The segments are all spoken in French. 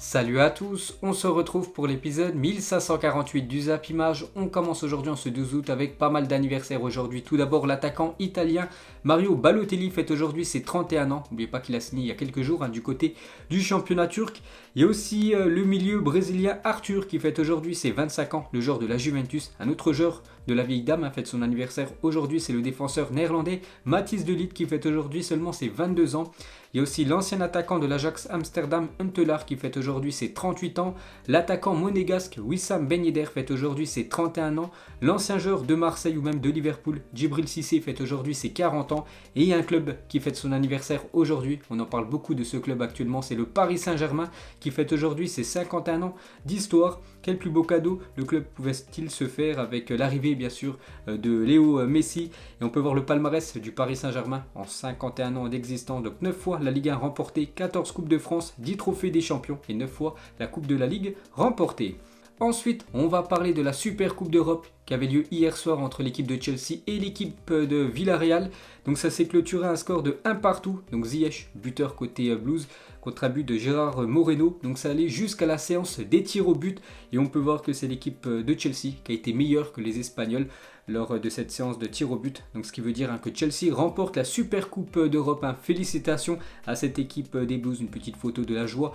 Salut à tous, on se retrouve pour l'épisode 1548 du Zap Image. On commence aujourd'hui en ce 12 août avec pas mal d'anniversaires aujourd'hui. Tout d'abord l'attaquant italien Mario Balotelli fête aujourd'hui ses 31 ans. N'oubliez pas qu'il a signé il y a quelques jours du côté du championnat turc. Il y a aussi le milieu brésilien Arthur qui fête aujourd'hui ses 25 ans, le joueur de la Juventus. Un autre joueur de la vieille dame fête son anniversaire aujourd'hui, c'est le défenseur néerlandais Matthijs de Ligt qui fête aujourd'hui seulement ses 22 ans. Il y a aussi l'ancien attaquant de l'Ajax Amsterdam Huntelaar qui fête aujourd'hui ses 38 ans. L'attaquant monégasque Wissam Ben Yedder fête aujourd'hui ses 31 ans. L'ancien joueur de Marseille ou même de Liverpool Djibril Cissé fête aujourd'hui ses 40 ans. Et il y a un club qui fête son anniversaire aujourd'hui. On en parle beaucoup de ce club actuellement. C'est le Paris Saint-Germain qui fête aujourd'hui ses 51 ans d'histoire. Quel plus beau cadeau le club pouvait-il se faire avec l'arrivée bien sûr de Léo Messi. Et on peut voir le palmarès du Paris Saint-Germain en 51 ans d'existence. Donc 9 fois la Ligue 1 remportée, 14 Coupes de France, 10 trophées des champions et 9 fois la Coupe de la Ligue remportée. Ensuite, on va parler de la Super Coupe d'Europe qui avait lieu hier soir entre l'équipe de Chelsea et l'équipe de Villarreal. Donc ça s'est clôturé à un score de 1 partout. Donc Ziyech, buteur côté Blues, contre un but de Gérard Moreno. Donc ça allait jusqu'à la séance des tirs au but. Et on peut voir que c'est l'équipe de Chelsea qui a été meilleure que les Espagnols lors de cette séance de tir au but. Donc ce qui veut dire que Chelsea remporte la Super Coupe d'Europe. Félicitations à cette équipe des Blues. Une petite photo de la joie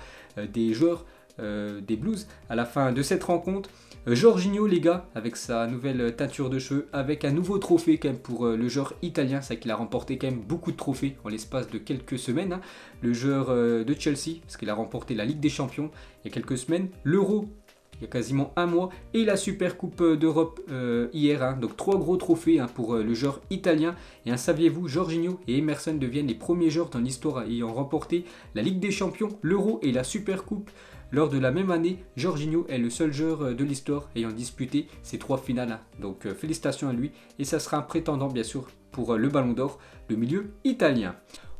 des joueurs des Blues à la fin de cette rencontre. Jorginho les gars avec sa nouvelle teinture de cheveux, avec un nouveau trophée quand même pour le joueur italien. C'est qu'il a remporté quand même beaucoup de trophées en l'espace de quelques semaines, le joueur de Chelsea, parce qu'il a remporté la Ligue des Champions il y a quelques semaines, l'Euro il y a quasiment un mois et la Super Coupe d'Europe hier. Donc 3 gros trophées pour le joueur italien. Et saviez-vous, Jorginho et Emerson deviennent les premiers joueurs dans l'histoire ayant remporté la Ligue des Champions, l'Euro et la Super Coupe. Lors de la même année, Jorginho est le seul joueur de l'histoire ayant disputé ces 3 finales. Donc félicitations à lui et ça sera un prétendant bien sûr pour le Ballon d'Or, le milieu italien.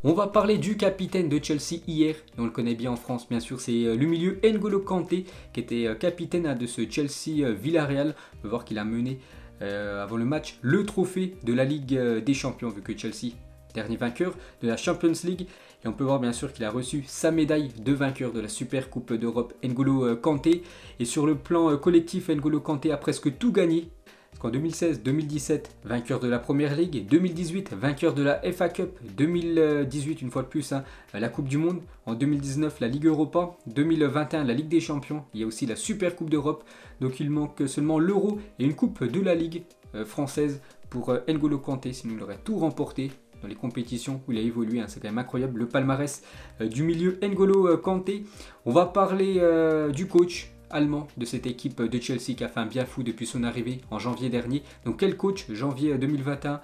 On va parler du capitaine de Chelsea hier, on le connaît bien en France bien sûr, c'est le milieu N'Golo Kanté qui était capitaine de ce Chelsea Villarreal. On peut voir qu'il a mené avant le match le trophée de la Ligue des Champions vu que Chelsea, dernier vainqueur de la Champions League. Et on peut voir bien sûr qu'il a reçu sa médaille de vainqueur de la Super Coupe d'Europe, N'Golo Kanté. Et sur le plan collectif, N'Golo Kanté a presque tout gagné. Parce qu'en 2016-2017, vainqueur de la Première Ligue, 2018, vainqueur de la FA Cup, 2018, une fois de plus, la Coupe du Monde, en 2019, la Ligue Europa, 2021, la Ligue des Champions, il y a aussi la Super Coupe d'Europe, donc il manque seulement l'Euro et une Coupe de la Ligue française pour N'Golo Kanté, sinon il aurait tout remporté dans les compétitions où il a évolué, c'est quand même incroyable, le palmarès du milieu N'Golo Kanté. On va parler du coach allemand de cette équipe de Chelsea qui a fait un bien fou depuis son arrivée en janvier dernier. Donc quel coach, janvier 2021,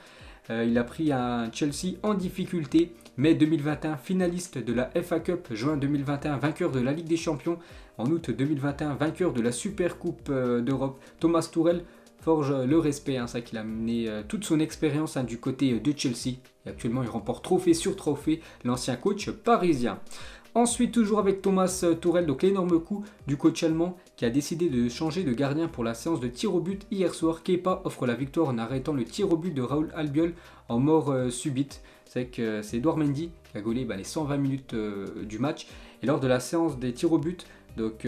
il a pris un Chelsea en difficulté, mai 2021 finaliste de la FA Cup, juin 2021 vainqueur de la Ligue des Champions, en août 2021 vainqueur de la Super Coupe d'Europe. Thomas Tuchel forge le respect, ça qu'il a mené toute son expérience du côté de Chelsea. Et actuellement il remporte trophée sur trophée, l'ancien coach parisien. Ensuite, toujours avec Thomas Tuchel, donc l'énorme coup du coach allemand qui a décidé de changer de gardien pour la séance de tir au but hier soir. Kepa offre la victoire en arrêtant le tir au but de Raoul Albiol en mort subite. C'est que c'est Edouard Mendy qui a gaulé les 120 minutes du match. Et lors de la séance des tirs au but, donc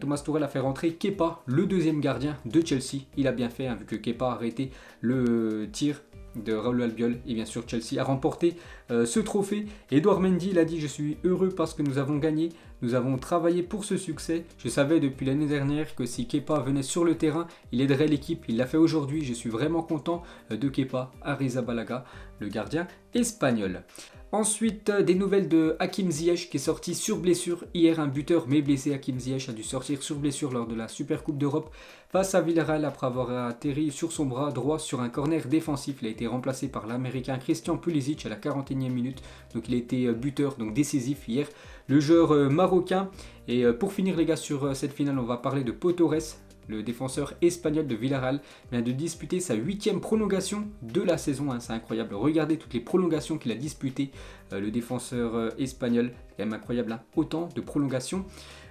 Thomas Tuchel a fait rentrer Kepa, le deuxième gardien de Chelsea. Il a bien fait vu que Kepa a arrêté le tir de Raoul Albiol et bien sûr Chelsea a remporté ce trophée. Edouard Mendy il a dit: je suis heureux parce que nous avons gagné, nous avons travaillé pour ce succès, je savais depuis l'année dernière que si Kepa venait sur le terrain il aiderait l'équipe, il l'a fait aujourd'hui, je suis vraiment content de Kepa. Arrizabalaga, le gardien espagnol. Ensuite, des nouvelles de Hakim Ziyech qui est sorti sur blessure. Hier, un buteur mais blessé, Hakim Ziyech a dû sortir sur blessure lors de la Super Coupe d'Europe face à Villarreal après avoir atterri sur son bras droit sur un corner défensif. Il a été remplacé par l'Américain Christian Pulisic à la 41e minute. Donc il a été buteur, donc décisif hier, le joueur marocain. Et pour finir les gars sur cette finale, on va parler de Pau Torres. Le défenseur espagnol de Villarreal vient de disputer sa 8e prolongation de la saison. C'est incroyable. Regardez toutes les prolongations qu'il a disputées. Le défenseur espagnol, c'est quand même incroyable. Autant de prolongations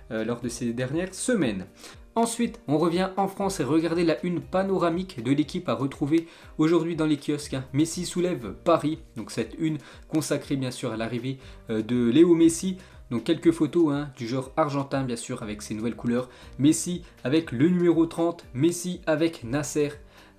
lors de ces dernières semaines. Ensuite, on revient en France et regardez la une panoramique de l'équipe à retrouver aujourd'hui dans les kiosques. Messi soulève Paris. Donc cette une consacrée bien sûr à l'arrivée de Léo Messi. Donc quelques photos du joueur argentin bien sûr avec ses nouvelles couleurs. Messi avec le numéro 30, Messi avec Nasser,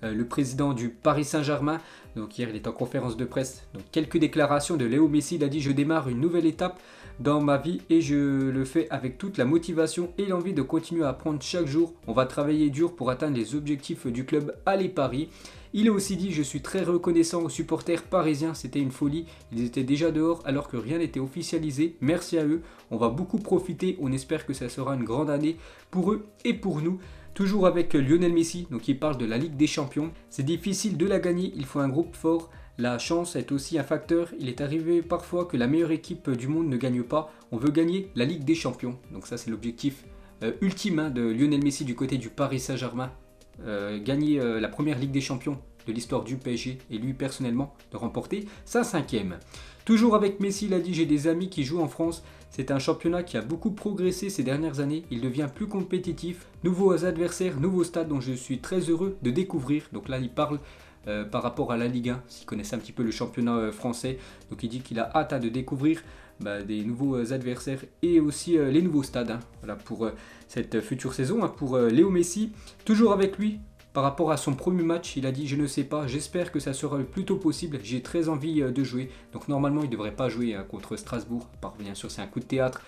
le président du Paris Saint-Germain. Donc hier il est en conférence de presse. Donc quelques déclarations de Léo Messi. Il a dit: je démarre une nouvelle étape dans ma vie et je le fais avec toute la motivation et l'envie de continuer à apprendre chaque jour. On va travailler dur pour atteindre les objectifs du club Allez Paris. Il a aussi dit: je suis très reconnaissant aux supporters parisiens, c'était une folie, ils étaient déjà dehors alors que rien n'était officialisé, merci à eux, on va beaucoup profiter, on espère que ça sera une grande année pour eux et pour nous. Toujours avec Lionel Messi, donc il parle de la Ligue des Champions. C'est difficile de la gagner, il faut un groupe fort. La chance est aussi un facteur. Il est arrivé parfois que la meilleure équipe du monde ne gagne pas. On veut gagner la Ligue des Champions. Donc ça c'est l'objectif ultime de Lionel Messi du côté du Paris Saint-Germain. Gagner la première Ligue des Champions de l'histoire du PSG et lui personnellement de remporter sa 5e. Toujours avec Messi, il a dit: j'ai des amis qui jouent en France. C'est un championnat qui a beaucoup progressé ces dernières années. Il devient plus compétitif. Nouveaux adversaires, nouveaux stades dont je suis très heureux de découvrir. Donc là, il parle par rapport à la Ligue 1, s'il connaissait un petit peu le championnat français. Donc il dit qu'il a hâte de découvrir des nouveaux adversaires et aussi les nouveaux stades. Voilà pour cette future saison pour Léo Messi. Toujours avec lui. Par rapport à son premier match, il a dit: je ne sais pas, j'espère que ça sera le plus tôt possible, j'ai très envie de jouer. Donc normalement il ne devrait pas jouer contre Strasbourg, bien sûr c'est un coup de théâtre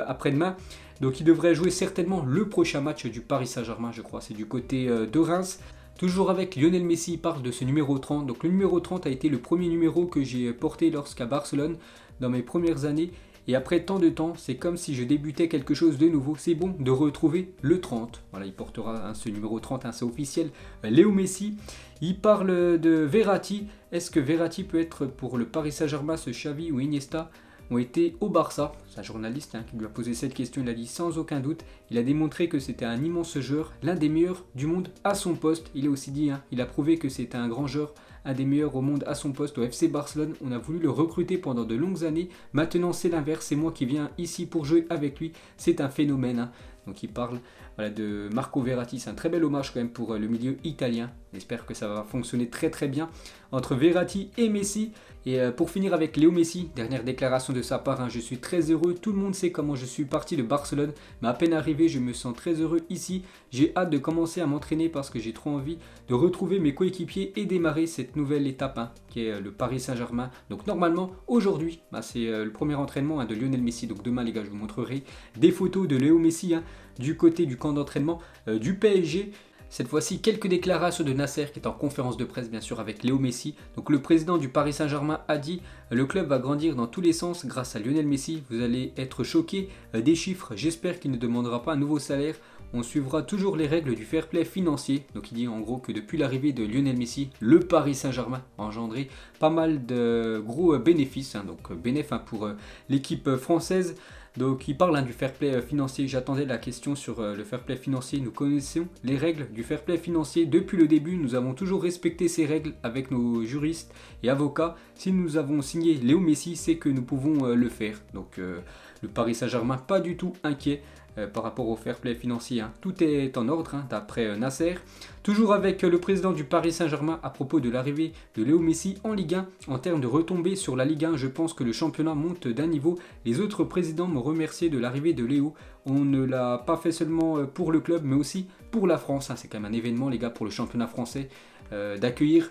après-demain. Donc il devrait jouer certainement le prochain match du Paris Saint-Germain, je crois, c'est du côté de Reims. Toujours avec Lionel Messi, il parle de ce numéro 30. Donc le numéro 30 a été le premier numéro que j'ai porté lorsqu'à Barcelone dans mes premières années. Et après tant de temps, c'est comme si je débutais quelque chose de nouveau. C'est bon de retrouver le 30. Voilà, il portera ce numéro 30, c'est officiel. Léo Messi, il parle de Verratti. Est-ce que Verratti peut être pour le Paris Saint-Germain ce Xavi ou Iniesta ont été au Barça? C'est un journaliste qui lui a posé cette question, il a dit sans aucun doute. Il a démontré que c'était un immense joueur, l'un des meilleurs du monde à son poste. Il a aussi dit, il a prouvé que c'était un grand joueur, un des meilleurs au monde à son poste au FC Barcelone. On a voulu le recruter pendant de longues années. Maintenant c'est l'inverse, c'est moi qui viens ici pour jouer avec lui. C'est un phénomène. Donc il parle de Marco Verratti. C'est un très bel hommage quand même pour le milieu italien. J'espère que ça va fonctionner très très bien entre Verratti et Messi. Et pour finir avec Léo Messi, dernière déclaration de sa part, je suis très heureux, tout le monde sait comment je suis parti de Barcelone, mais à peine arrivé, je me sens très heureux ici. J'ai hâte de commencer à m'entraîner parce que j'ai trop envie de retrouver mes coéquipiers et démarrer cette nouvelle étape qui est le Paris Saint-Germain. Donc normalement, aujourd'hui, c'est le premier entraînement de Lionel Messi. Donc demain les gars, je vous montrerai des photos de Léo Messi du côté du camp d'entraînement du PSG. Cette fois-ci, quelques déclarations de Nasser qui est en conférence de presse bien sûr avec Léo Messi. Donc le président du Paris Saint-Germain a dit: le club va grandir dans tous les sens grâce à Lionel Messi. Vous allez être choqués des chiffres. J'espère qu'il ne demandera pas un nouveau salaire. On suivra toujours les règles du fair play financier. Donc il dit en gros que depuis l'arrivée de Lionel Messi, le Paris Saint-Germain a engendré pas mal de gros bénéfices. Donc bénéfice pour l'équipe française. Donc il parle du fair play financier. J'attendais la question sur le fair play financier. Nous connaissons les règles du fair play financier depuis le début. Nous avons toujours respecté ces règles avec nos juristes et avocats. Si nous avons signé Léo Messi, c'est que nous pouvons le faire. Donc le Paris Saint-Germain pas du tout inquiet par rapport au fair play financier. Tout est en ordre d'après Nasser. Toujours avec le président du Paris Saint-Germain à propos de l'arrivée de Léo Messi en Ligue 1. En termes de retombées sur la Ligue 1, je pense que le championnat monte d'un niveau. Les autres présidents m'ont remercié de l'arrivée de Léo. On ne l'a pas fait seulement pour le club, mais aussi pour la France. C'est quand même un événement les gars pour le championnat français d'accueillir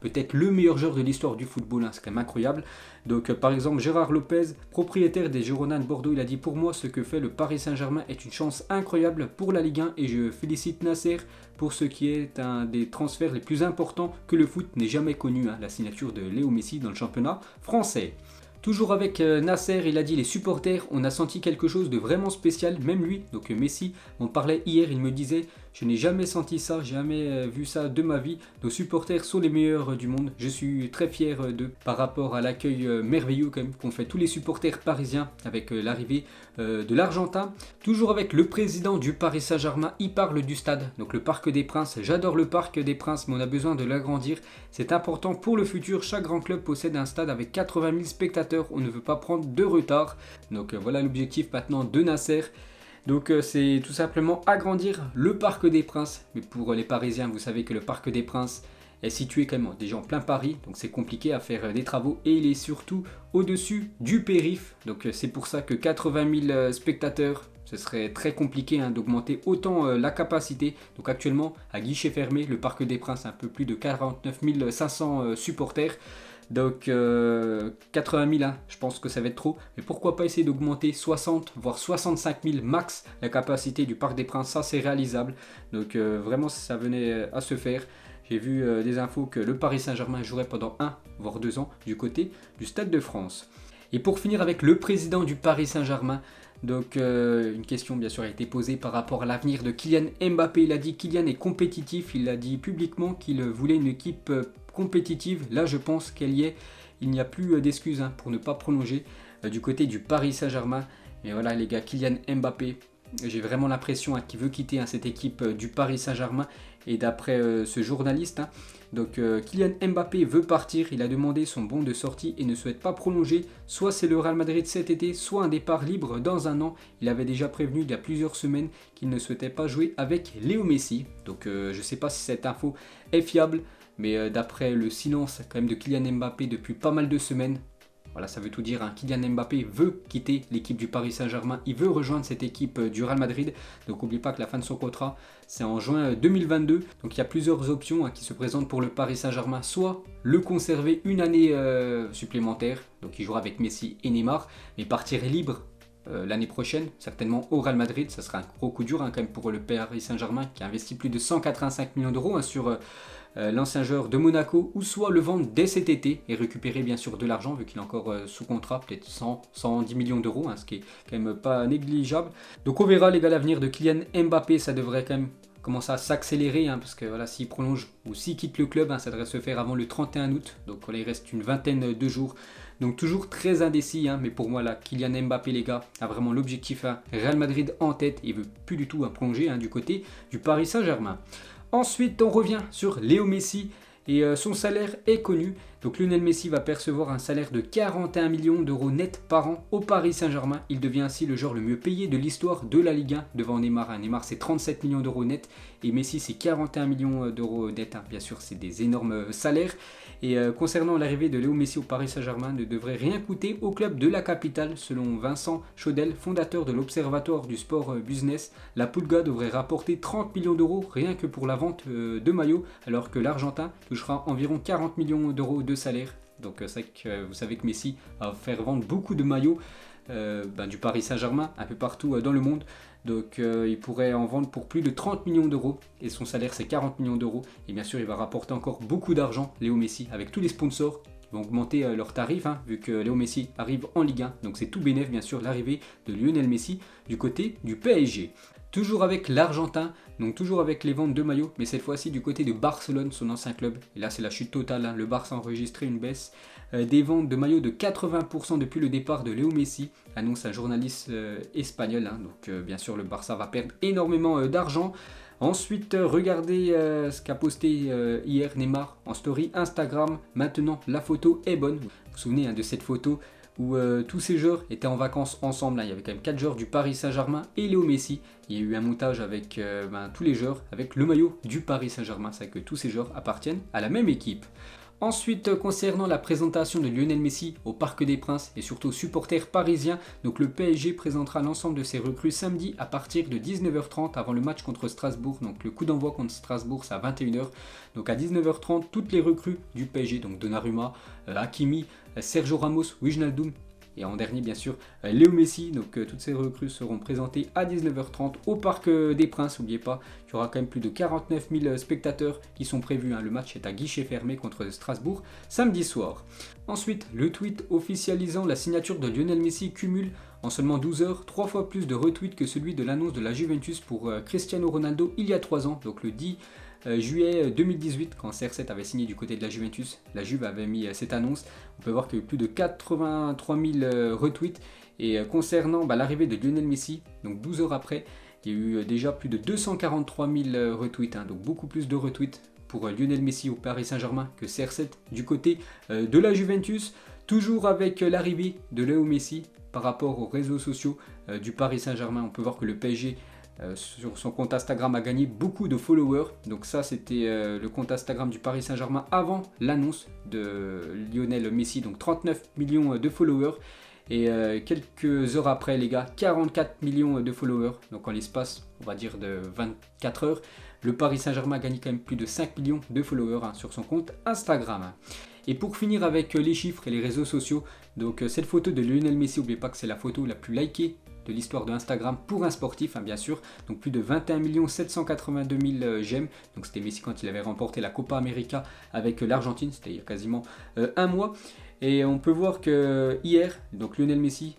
peut-être le meilleur joueur de l'histoire du football, c'est quand même incroyable. Donc par exemple Gérard Lopez, propriétaire des Girondins de Bordeaux, il a dit: pour moi ce que fait le Paris Saint-Germain est une chance incroyable pour la Ligue 1 et je félicite Nasser pour ce qui est un des transferts les plus importants que le foot n'ait jamais connu, la signature de Léo Messi dans le championnat français. Toujours avec Nasser, il a dit: les supporters, on a senti quelque chose de vraiment spécial, même lui, donc Messi, on parlait hier, il me disait: je n'ai jamais senti ça, jamais vu ça de ma vie, nos supporters sont les meilleurs du monde, je suis très fier d'eux par rapport à l'accueil merveilleux qu'ont fait tous les supporters parisiens avec l'arrivée de l'Argentin. Toujours avec le président du Paris Saint-Germain, il parle du stade, donc le Parc des Princes. J'adore le Parc des Princes, mais on a besoin de l'agrandir, c'est important pour le futur, chaque grand club possède un stade avec 80 000 spectateurs, on ne veut pas prendre de retard. Donc voilà l'objectif maintenant de Nasser. Donc c'est tout simplement agrandir le Parc des Princes. Mais pour les Parisiens, vous savez que le Parc des Princes est situé quand même déjà en plein Paris, donc c'est compliqué à faire des travaux, et il est surtout au-dessus du périph', donc c'est pour ça que 80 000 spectateurs, ce serait très compliqué d'augmenter autant la capacité. Donc actuellement, à guichet fermé, le Parc des Princes a un peu plus de 49 500 supporters. Donc 80 000, je pense que ça va être trop. Mais pourquoi pas essayer d'augmenter 60 voire 65 000 max la capacité du Parc des Princes. Ça c'est réalisable. Donc vraiment ça venait à se faire. J'ai vu des infos que le Paris Saint-Germain jouerait pendant 1 voire 2 ans du côté du Stade de France. Et pour finir avec le président du Paris Saint-Germain, donc une question bien sûr a été posée par rapport à l'avenir de Kylian Mbappé. Il a dit Kylian est compétitif, il a dit publiquement qu'il voulait une équipe compétitive. Là je pense qu'il n'y a plus d'excuses pour ne pas prolonger du côté du Paris Saint-Germain. Et voilà les gars, Kylian Mbappé, j'ai vraiment l'impression qu'il veut quitter cette équipe du Paris Saint-Germain. Et d'après ce journaliste, donc Kylian Mbappé veut partir, il a demandé son bon de sortie et ne souhaite pas prolonger. Soit c'est le Real Madrid cet été, soit un départ libre dans un an. Il avait déjà prévenu il y a plusieurs semaines qu'il ne souhaitait pas jouer avec Léo Messi. Donc je ne sais pas si cette info est fiable, mais d'après le silence quand même de Kylian Mbappé depuis pas mal de semaines, voilà, ça veut tout dire. Kylian Mbappé veut quitter l'équipe du Paris Saint-Germain. Il veut rejoindre cette équipe du Real Madrid. Donc n'oubliez pas que la fin de son contrat, c'est en juin 2022. Donc il y a plusieurs options qui se présentent pour le Paris Saint-Germain. Soit le conserver une année supplémentaire. Donc il jouera avec Messi et Neymar. Mais partir libre l'année prochaine, certainement au Real Madrid. Ça sera un gros coup dur quand même pour le Paris Saint-Germain qui a investi plus de 185 millions d'euros sur l'ancien joueur de Monaco, ou soit le vendre dès cet été et récupérer bien sûr de l'argent vu qu'il est encore sous contrat, peut-être 110 millions d'euros, ce qui est quand même pas négligeable. Donc on verra les gars, l'avenir de Kylian Mbappé, ça devrait quand même commencer à s'accélérer parce que voilà, s'il prolonge ou s'il quitte le club, ça devrait se faire avant le 31 août, donc il reste une vingtaine de jours. Donc toujours très indécis, mais pour moi là, Kylian Mbappé les gars a vraiment l'objectif Real Madrid en tête et veut plus du tout prolonger du côté du Paris Saint-Germain. Ensuite, on revient sur Léo Messi et son salaire est connu. Donc Lionel Messi va percevoir un salaire de 41 millions d'euros net par an au Paris Saint-Germain. Il devient ainsi le joueur le mieux payé de l'histoire de la Ligue 1 devant Neymar. Neymar c'est 37 millions d'euros net et Messi c'est 41 millions d'euros net. Bien sûr c'est des énormes salaires. Et concernant l'arrivée de Léo Messi au Paris Saint-Germain, ne devrait rien coûter au club de la capitale. Selon Vincent Chaudel, fondateur de l'Observatoire du Sport Business, la Pulga devrait rapporter 30 millions d'euros rien que pour la vente de maillots, alors que l'Argentin touchera environ 40 millions d'euros de salaire. Donc c'est vrai que vous savez que Messi va faire vendre beaucoup de maillots du Paris Saint-Germain un peu partout dans le monde. Donc il pourrait en vendre pour plus de 30 millions d'euros et son salaire c'est 40 millions d'euros. Et bien sûr il va rapporter encore beaucoup d'argent, Léo Messi, avec tous les sponsors qui vont augmenter leurs tarifs vu que Léo Messi arrive en Ligue 1. Donc c'est tout bénef bien sûr l'arrivée de Lionel Messi du côté du PSG. Toujours avec l'Argentin, donc toujours avec les ventes de maillots, mais cette fois-ci du côté de Barcelone, son ancien club. Et là c'est la chute totale, le Barça a enregistré une baisse des ventes de maillots de 80% depuis le départ de Léo Messi, annonce un journaliste espagnol. Donc bien sûr le Barça va perdre énormément d'argent. Ensuite, regardez ce qu'a posté hier Neymar en story Instagram. Maintenant, la photo est bonne. Vous vous souvenez de cette photo où tous ces joueurs étaient en vacances ensemble. Il y avait quand même 4 joueurs du Paris Saint-Germain et Léo Messi. Il y a eu un montage avec tous les joueurs avec le maillot du Paris Saint-Germain. C'est que tous ces joueurs appartiennent à la même équipe. Ensuite, concernant la présentation de Lionel Messi au Parc des Princes et surtout aux supporters parisiens, donc le PSG présentera l'ensemble de ses recrues samedi à partir de 19h30 avant le match contre Strasbourg. Donc le coup d'envoi contre Strasbourg c'est à 21h. Donc à 19h30, toutes les recrues du PSG, donc Donnarumma, Hakimi, Sergio Ramos, Wijnaldum, et en dernier bien sûr Léo Messi. Donc toutes ces recrues seront présentées à 19h30 au Parc des Princes. N'oubliez pas, il y aura quand même plus de 49 000 spectateurs qui sont prévus. Le match est à guichet fermé contre Strasbourg samedi soir. Ensuite, le tweet officialisant la signature de Lionel Messi cumule en seulement 12 heures 3 fois plus de retweets que celui de l'annonce de la Juventus pour Cristiano Ronaldo il y a 3 ans. Donc le 10 juillet 2018, quand CR7 avait signé du côté de la Juventus, la Juve avait mis cette annonce. On peut voir qu'il y a eu plus de 83 000 retweets. Et concernant l'arrivée de Lionel Messi, donc 12 heures après, il y a eu déjà plus de 243 000 retweets. Donc beaucoup plus de retweets pour Lionel Messi au Paris Saint-Germain que CR7 du côté de la Juventus. Toujours avec l'arrivée de Léo Messi par rapport aux réseaux sociaux du Paris Saint-Germain, on peut voir que le PSG sur son compte Instagram a gagné beaucoup de followers. Donc ça c'était le compte Instagram du Paris Saint-Germain avant l'annonce de Lionel Messi, donc 39 millions de followers. Et quelques heures après les gars, 44 millions de followers. Donc en l'espace on va dire de 24 heures, le Paris Saint-Germain a gagné quand même plus de 5 millions de followers sur son compte Instagram. Et pour finir avec les chiffres et les réseaux sociaux, donc cette photo de Lionel Messi, n'oubliez pas que c'est la photo la plus likée de l'histoire de Instagram pour un sportif, bien sûr. Donc plus de 21 782 000 j'aime. Donc c'était Messi quand il avait remporté la Copa América avec l'Argentine, c'était il y a quasiment un mois. Et on peut voir que hier, donc Lionel Messi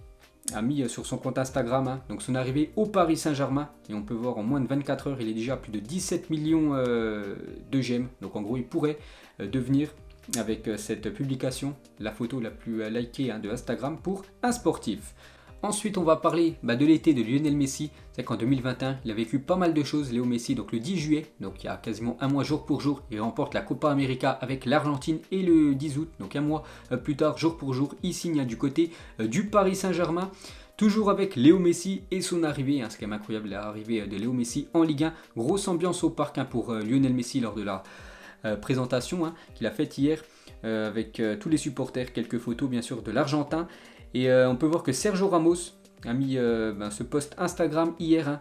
a mis sur son compte Instagram donc son arrivée au Paris Saint-Germain. Et on peut voir en moins de 24 heures, il est déjà à plus de 17 millions de j'aime. Donc en gros, il pourrait devenir, avec cette publication, la photo la plus likée de Instagram pour un sportif. Ensuite, on va parler de l'été de Lionel Messi. C'est qu'en 2021, il a vécu pas mal de choses, Léo Messi. Donc le 10 juillet, donc il y a quasiment un mois jour pour jour, il remporte la Copa América avec l'Argentine. Et le 10 août, donc un mois plus tard, jour pour jour, il signe du côté du Paris Saint-Germain. Toujours avec Léo Messi et son arrivée, c'est quand même incroyable l'arrivée de Léo Messi en Ligue 1. Grosse ambiance au parc pour Lionel Messi lors de la présentation qu'il a faite hier avec tous les supporters. Quelques photos bien sûr de l'Argentin. Et on peut voir que Sergio Ramos a mis ce post Instagram hier.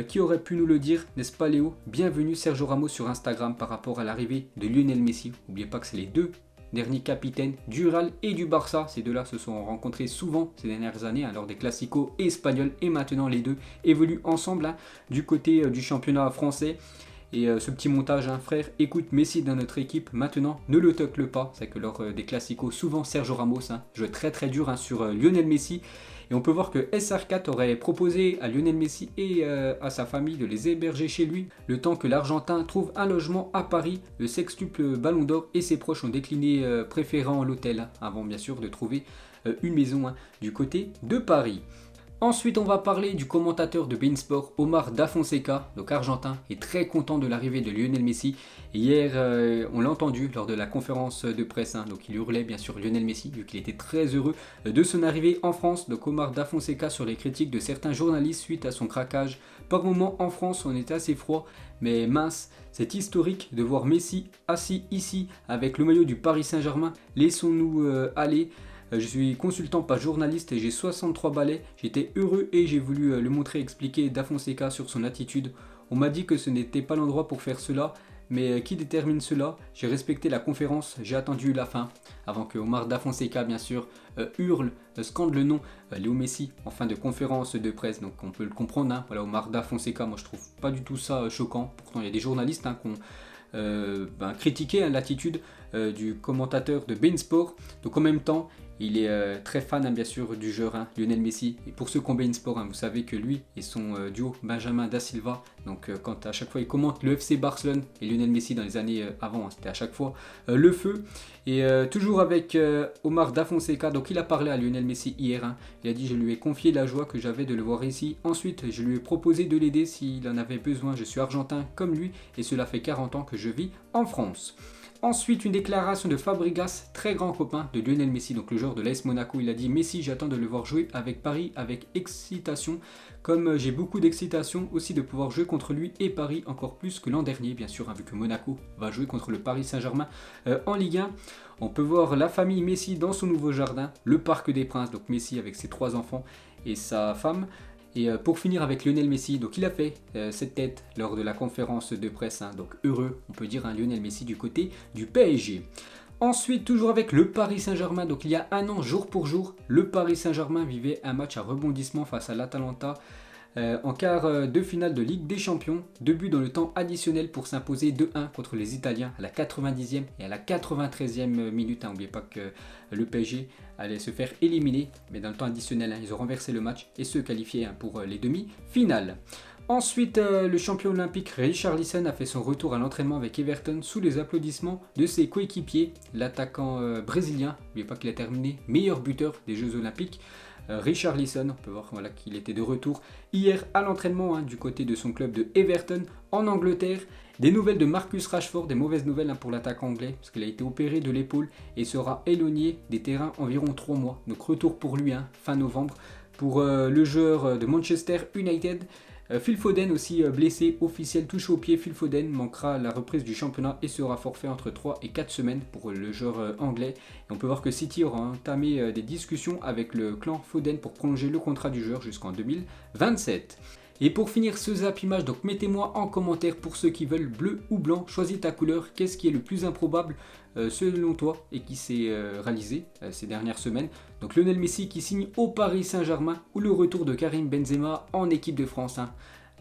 Qui aurait pu nous le dire, n'est-ce pas Léo? Bienvenue Sergio Ramos sur Instagram par rapport à l'arrivée de Lionel Messi. N'oubliez pas que c'est les deux derniers capitaines du Real et du Barça. Ces deux-là se sont rencontrés souvent ces dernières années lors des Clasico espagnols. Et maintenant les deux évoluent ensemble du côté du championnat français. Et ce petit montage, frère, écoute Messi dans notre équipe, maintenant ne le tacle pas. C'est que lors des Clasico, souvent Sergio Ramos joue très très dur sur Lionel Messi. Et on peut voir que SR4 aurait proposé à Lionel Messi et à sa famille de les héberger chez lui, le temps que l'Argentin trouve un logement à Paris. Le sextuple Ballon d'Or et ses proches ont décliné, préférant l'hôtel, avant bien sûr de trouver une maison du côté de Paris. Ensuite, on va parler du commentateur de beIN Sport, Omar Da Fonseca, donc argentin, est très content de l'arrivée de Lionel Messi. Et hier, on l'a entendu lors de la conférence de presse, donc il hurlait bien sûr Lionel Messi, vu qu'il était très heureux de son arrivée en France. Donc Omar Da Fonseca sur les critiques de certains journalistes suite à son craquage. Par moment en France, on était assez froid, mais mince, c'est historique de voir Messi assis ici avec le maillot du Paris Saint-Germain. Laissons-nous aller. Je suis consultant, pas journaliste, et j'ai 63 balais. J'étais heureux et j'ai voulu le montrer, expliquer Da Fonseca sur son attitude. On m'a dit que ce n'était pas l'endroit pour faire cela, mais qui détermine cela? J'ai respecté la conférence, j'ai attendu la fin, avant que Omar Da Fonseca, bien sûr, hurle, scande le nom Léo Messi en fin de conférence de presse. Donc on peut le comprendre, voilà, Omar Da Fonseca, moi je trouve pas du tout ça choquant. Pourtant il y a des journalistes qui ont critiqué l'attitude du commentateur de beIN Sport. Donc en même temps, il est très fan bien sûr du joueur Lionel Messi. Et pour ceux qui ont beIN Sport, vous savez que lui et son duo Benjamin Da Silva, donc quand à chaque fois il commente le FC Barcelone et Lionel Messi dans les années avant, c'était à chaque fois le feu. Et toujours avec Omar Da Fonseca, donc il a parlé à Lionel Messi hier. Il a dit: je lui ai confié la joie que j'avais de le voir ici. Ensuite, je lui ai proposé de l'aider s'il en avait besoin. Je suis argentin comme lui et cela fait 40 ans que je vis en France. Ensuite, une déclaration de Fabregas, très grand copain de Lionel Messi, donc le joueur de l'AS Monaco. Il a dit: Messi, j'attends de le voir jouer avec Paris avec excitation, comme j'ai beaucoup d'excitation aussi de pouvoir jouer contre lui et Paris encore plus que l'an dernier, bien sûr, vu que Monaco va jouer contre le Paris Saint-Germain en Ligue 1. On peut voir la famille Messi dans son nouveau jardin, le Parc des Princes, donc Messi avec ses 3 enfants et sa femme. Et pour finir avec Lionel Messi, donc il a fait cette tête lors de la conférence de presse, donc heureux, on peut dire, Lionel Messi du côté du PSG. Ensuite, toujours avec le Paris Saint-Germain, donc il y a un an, jour pour jour, le Paris Saint-Germain vivait un match à rebondissement face à l'Atalanta en quart de finale de Ligue des Champions. 2 buts dans le temps additionnel pour s'imposer 2-1 contre les Italiens à la 90e et à la 93e minute. N'oubliez pas que le PSG allait se faire éliminer, mais dans le temps additionnel, ils ont renversé le match et se qualifié pour les demi-finales. Ensuite, le champion olympique Richarlison a fait son retour à l'entraînement avec Everton sous les applaudissements de ses coéquipiers. L'attaquant brésilien, n'oubliez pas qu'il a terminé meilleur buteur des Jeux Olympiques. Richarlison, on peut voir qu'il était de retour hier à l'entraînement du côté de son club de Everton en Angleterre. Des nouvelles de Marcus Rashford, des mauvaises nouvelles pour l'attaquant anglais, parce qu'il a été opéré de l'épaule et sera éloigné des terrains environ 3 mois. Donc retour pour lui fin novembre. Pour le joueur de Manchester United, Phil Foden aussi blessé, officiel, touche au pied. Phil Foden manquera à la reprise du championnat et sera forfait entre 3 et 4 semaines pour le joueur anglais. Et on peut voir que City aura entamé des discussions avec le clan Foden pour prolonger le contrat du joueur jusqu'en 2027. Et pour finir ce Zap Image, donc mettez-moi en commentaire pour ceux qui veulent bleu ou blanc, choisis ta couleur, qu'est-ce qui est le plus improbable selon toi et qui s'est réalisé ces dernières semaines. Donc Lionel Messi qui signe au Paris Saint-Germain ou le retour de Karim Benzema en équipe de France.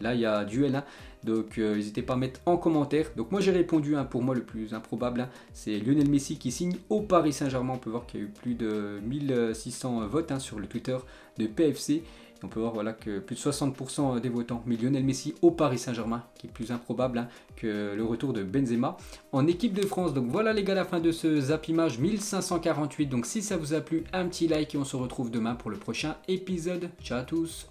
Là il y a duel, donc n'hésitez pas à mettre en commentaire. Donc moi j'ai répondu, pour moi le plus improbable, c'est Lionel Messi qui signe au Paris Saint-Germain. On peut voir qu'il y a eu plus de 1600 votes sur le Twitter de PFC. On peut voir que plus de 60% des votants met Lionel Messi au Paris Saint-Germain, qui est plus improbable que le retour de Benzema en équipe de France. Donc voilà les gars, la fin de ce Zap Image 1548. Donc si ça vous a plu, un petit like et on se retrouve demain pour le prochain épisode. Ciao à tous.